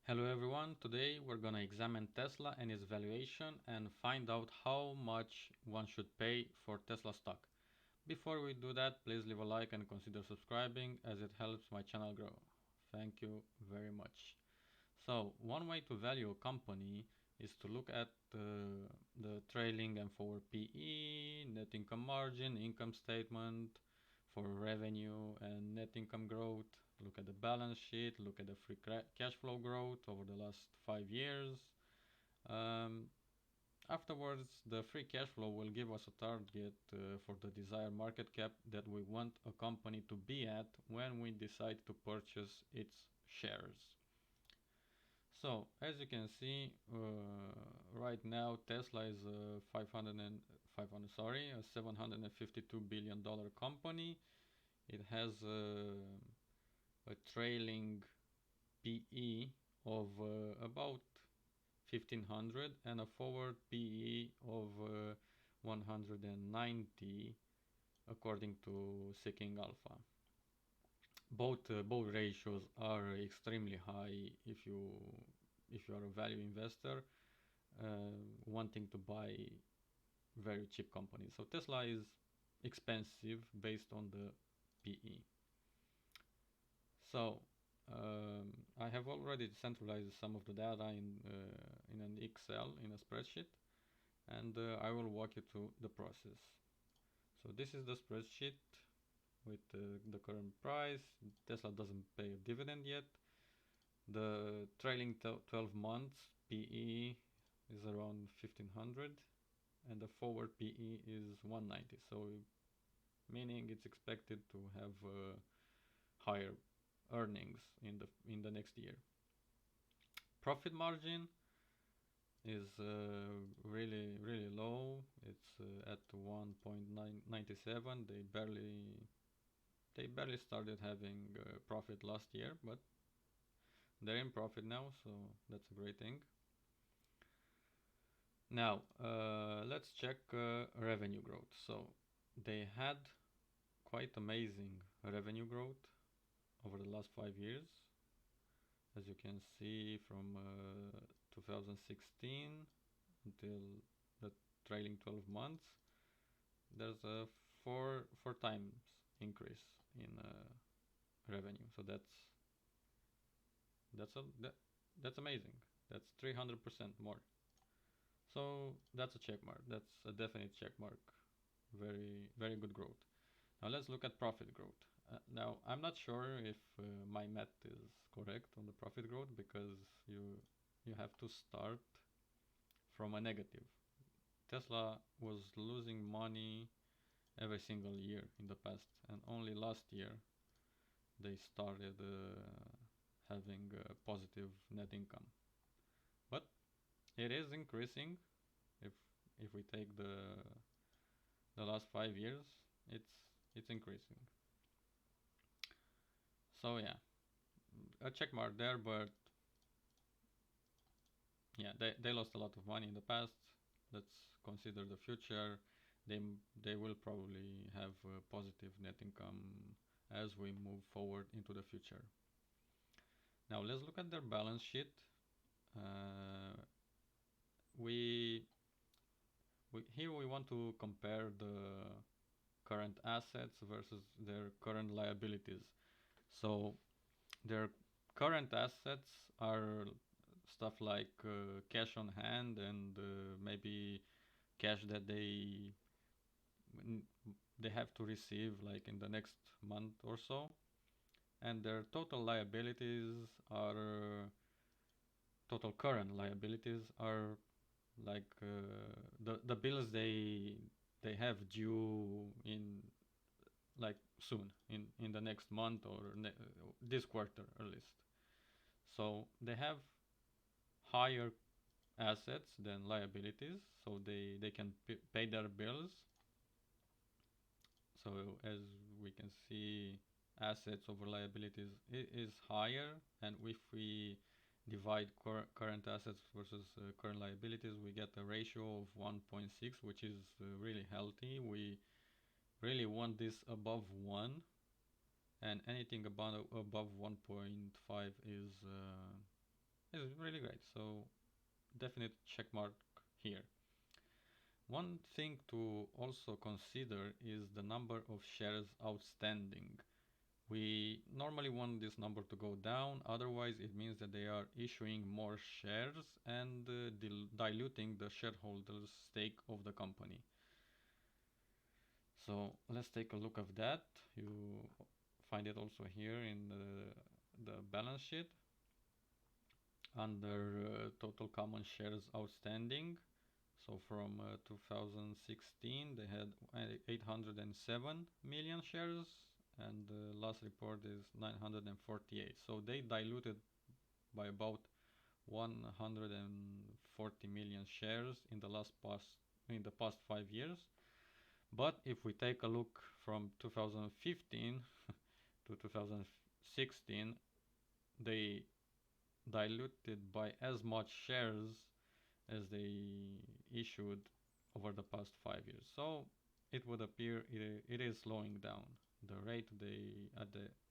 Hello everyone, today we're gonna examine Tesla and its valuation and find out how much one should pay for Tesla stock. Before we do that, please leave a like and consider subscribing as it helps my channel grow. Thank you very much. So, one way to value a company is to look at the trailing and forward PE, net income margin, income statement for revenue and net income growth. Look at the balance sheet, look at the free cash flow growth over the last 5 years. Um, Afterwards, the free cash flow will give us a target for the desired market cap that we want a company to be at when we decide to purchase its shares. So, as you can see, right now Tesla is a 752 billion dollar company. It has a trailing PE of about 1500 and a forward PE of 190 according to Seeking Alpha. Both ratios are extremely high if you are a value investor wanting to buy very cheap companies. So Tesla is expensive based on the PE. So I have already centralized some of the data in an Excel in a spreadsheet, and I will walk you through the process. So this is the spreadsheet with the current price. Tesla doesn't pay a dividend yet. The trailing 12 months PE is around 1500 and the forward PE is 190. So meaning it's expected to have higher earnings in the next year. Profit margin is really low. It's at 1.97. They barely started having profit last year, but they're in profit now, so that's a great thing. Now let's check revenue growth. So they had quite amazing revenue growth over the last 5 years. As you can see, from 2016 until the trailing 12 months, there's a four times increase in revenue. So that's amazing. That's 300% more. So that's a check mark. That's a definite check mark. Very good growth. Now let's look at profit growth. Now I'm not sure if my math is correct on the profit growth because you have to start from a negative. Tesla was losing money every single year in the past, and only last year they started having positive net income. But it is increasing. If if we take the last 5 years, it's it's increasing. So yeah, a check mark there, but yeah, they lost a lot of money in the past. Let's consider the future. They they will probably have positive net income as we move forward into the future. Now let's look at their balance sheet. Uh, we, here we want to compare the current assets versus their current liabilities. So their current assets are stuff like cash on hand and maybe cash that they have to receive like in the next month or so, and their total liabilities are total current liabilities are like the bills they have due in like soon in the next month or this quarter at least. So they have higher assets than liabilities, so they can pay their bills. So as we can see, assets over liabilities is higher, and if we divide current assets versus current liabilities, we get a ratio of 1.6, which is really healthy. We really want this above 1, and anything above 1.5 is really great. So definite check mark here. One thing to also consider is the number of shares outstanding. We normally want this number to go down, otherwise it means that they are issuing more shares and diluting the shareholders' stake of the company. So let's take a look of that. You find it also here in the balance sheet under total common shares outstanding. So from 2016 they had 807 million shares, and the last report is 948. So they diluted by about 140 million shares in the past 5 years. But if we take a look from 2015 to 2016, they diluted by as much shares as they issued over the past 5 years. So it would appear it is slowing down. The rate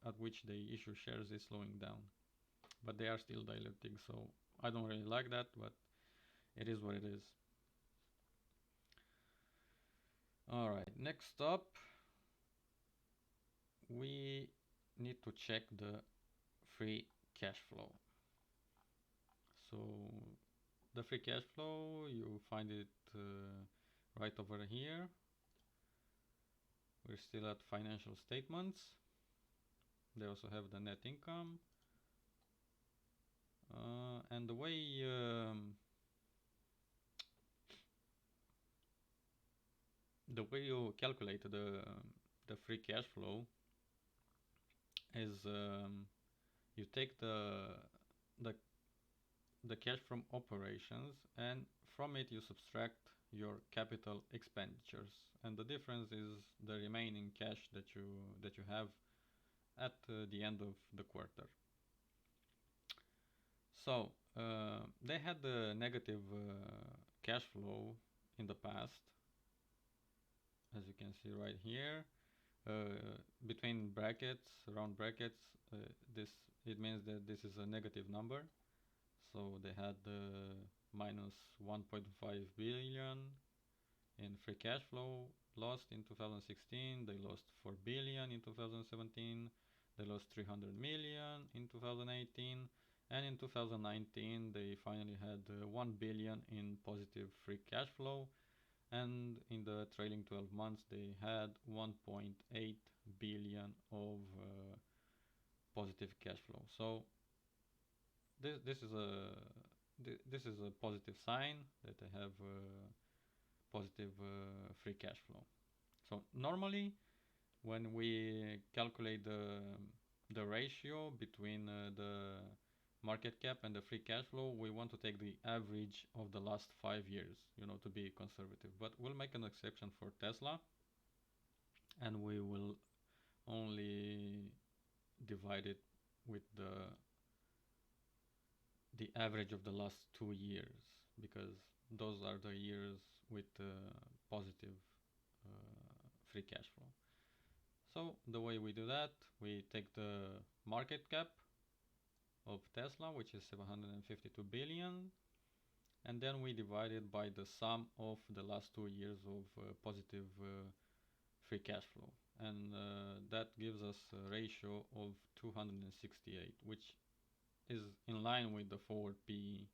at which they issue shares is slowing down, but they are still diluting. So I don't really like that, but it is what it is. All right, next up, we need to check the free cash flow. So the free cash flow, you find it right over here. We're still at financial statements. They also have the net income. And the way you calculate the free cash flow is you take the the cash from operations, and from it you subtract your capital expenditures, and the difference is the remaining cash that you have at the end of the quarter. So they had a negative cash flow in the past, as you can see right here. Between brackets, round brackets, this it means that this is a negative number. So they had minus 1.5 billion in free cash flow lost in 2016. They lost 4 billion in 2017. They lost 300 million in 2018. And in 2019 they finally had 1 billion in positive free cash flow. And in the trailing 12 months they had 1.8 billion of positive cash flow. So this is a positive sign that they have positive free cash flow. So normally when we calculate the ratio between the market cap and the free cash flow, we want to take the average of the last 5 years, to be conservative. But we'll make an exception for Tesla, and we will only divide it with the average of the last 2 years, because those are the years with positive free cash flow. So the way we do that, we take the market cap of Tesla, which is 752 billion, and then we divide it by the sum of the last 2 years of positive free cash flow, and that gives us a ratio of 268, which is in line with the forward PE.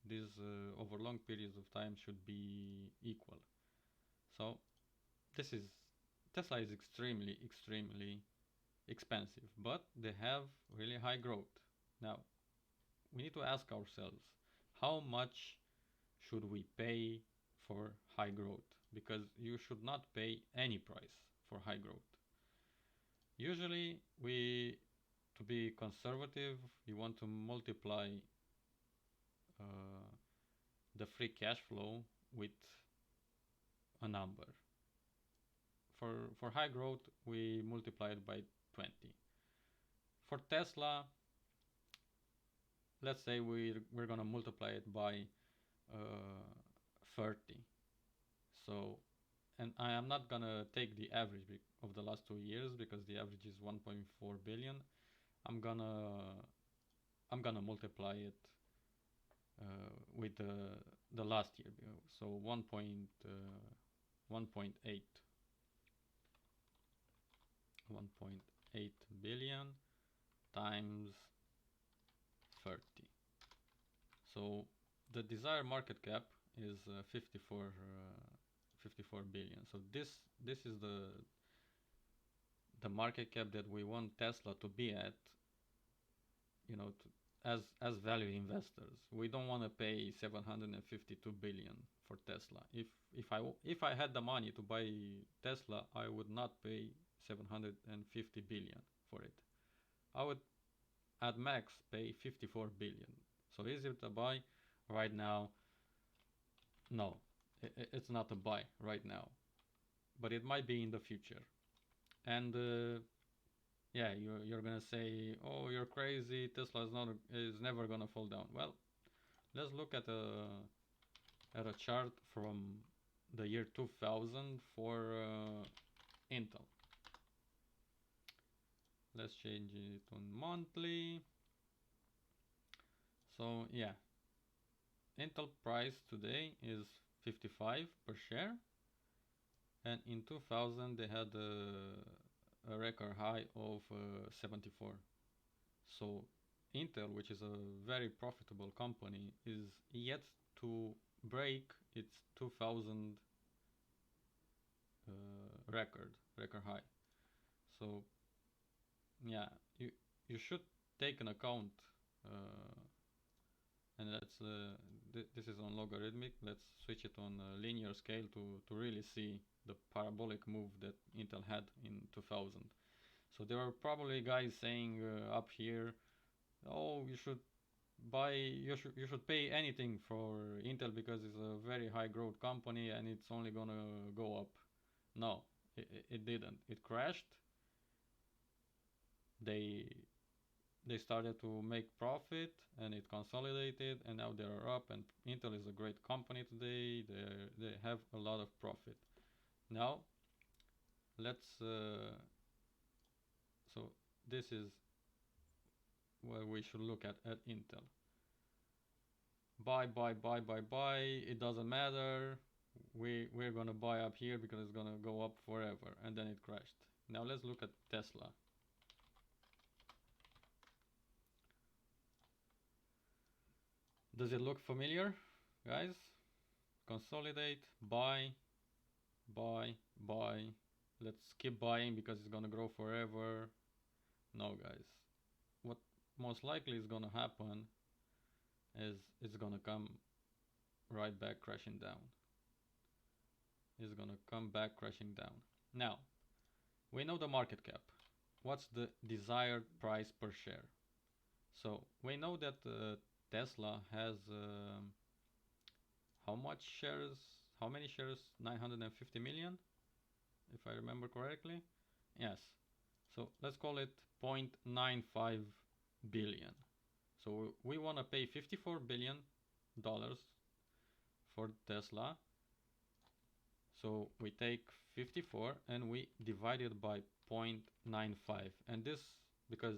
This over long periods of time should be equal. So Tesla is extremely expensive, but they have really high growth. Now we need to ask ourselves, how much should we pay for high growth? Because you should not pay any price for high growth. Usually to be conservative, you want to multiply the free cash flow with a number. For high growth, we multiply it by 20. For Tesla, let's say we're gonna multiply it by 30. So, and I am not gonna take the average of the last 2 years, because the average is 1.4 billion. I'm gonna multiply it with the last year. So 1.8 1.8 billion times 30. So the desired market cap is 54 billion. So this is the market cap that we want Tesla to be at, as value investors. We don't want to pay 752 billion for Tesla. If I had the money to buy Tesla, I would not pay 750 billion for it. I would at max pay 54 billion. So is it a buy right now? No, it's not a buy right now, but it might be in the future. And yeah, you're gonna say, oh, you're crazy. Tesla is never gonna fall down. Well, let's look at a chart from the year 2000 for Intel. Let's change it on monthly. So yeah, Intel price today is 55 per share, and in 2000 they had a record high of 74. So Intel, which is a very profitable company, is yet to break its 2000 record high. So yeah, you should take an account, and let's this is on logarithmic. Let's switch it on a linear scale to really see the parabolic move that Intel had in 2000. So there are probably guys saying up here, oh, you should pay anything for Intel because it's a very high growth company and it's only gonna go up. No, it didn't. It crashed. They started to make profit and it consolidated, and now they're up, and Intel is a great company today. They have a lot of profit. Now let's so this is where we should look at Intel. Buy. It doesn't matter. We're gonna buy up here because it's gonna go up forever, and then it crashed. Now let's look at Tesla. Does it look familiar, guys? Consolidate, buy. Let's keep buying because it's gonna grow forever. No, guys. What most likely is gonna happen is it's gonna come right back crashing down. It's gonna come back crashing down. Now, we know the market cap. What's the desired price per share? So we know that Tesla has how much shares? How many shares? 950 million, if I remember correctly. Yes. So let's call it 0.95 billion. So we want to pay $54 billion for Tesla. So we take 54 and we divide it by 0.95. And this, because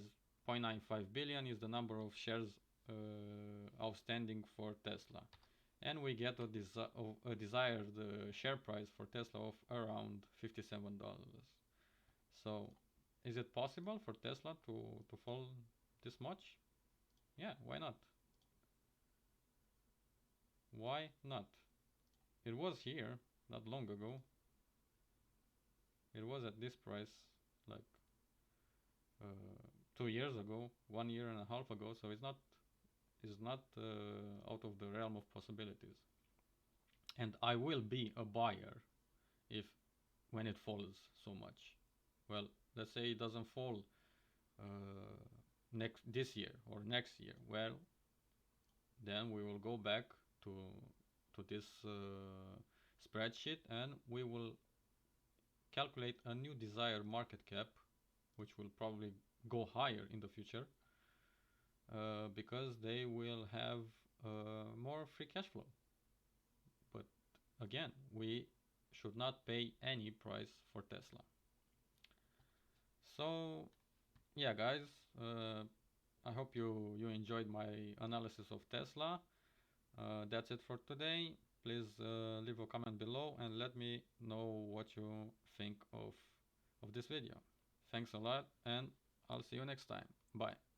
0.95 billion is the number of shares outstanding for Tesla. And we get a desired share price for Tesla of around $57. So is it possible for Tesla to fall this much? Yeah, why not? Why not? It was here not long ago. It was at this price like 2 years ago, 1 year and a half ago. So it's not out of the realm of possibilities. And I will be a buyer if when it falls so much. Well, let's say it doesn't fall this year or next year. Well, then we will go back to this spreadsheet and we will calculate a new desired market cap, which will probably go higher in the future because they will have more free cash flow. But again, we should not pay any price for Tesla. So yeah, guys, I hope you enjoyed my analysis of Tesla. That's it for today. Please leave a comment below and let me know what you think of this video. Thanks a lot, and I'll see you next time. Bye.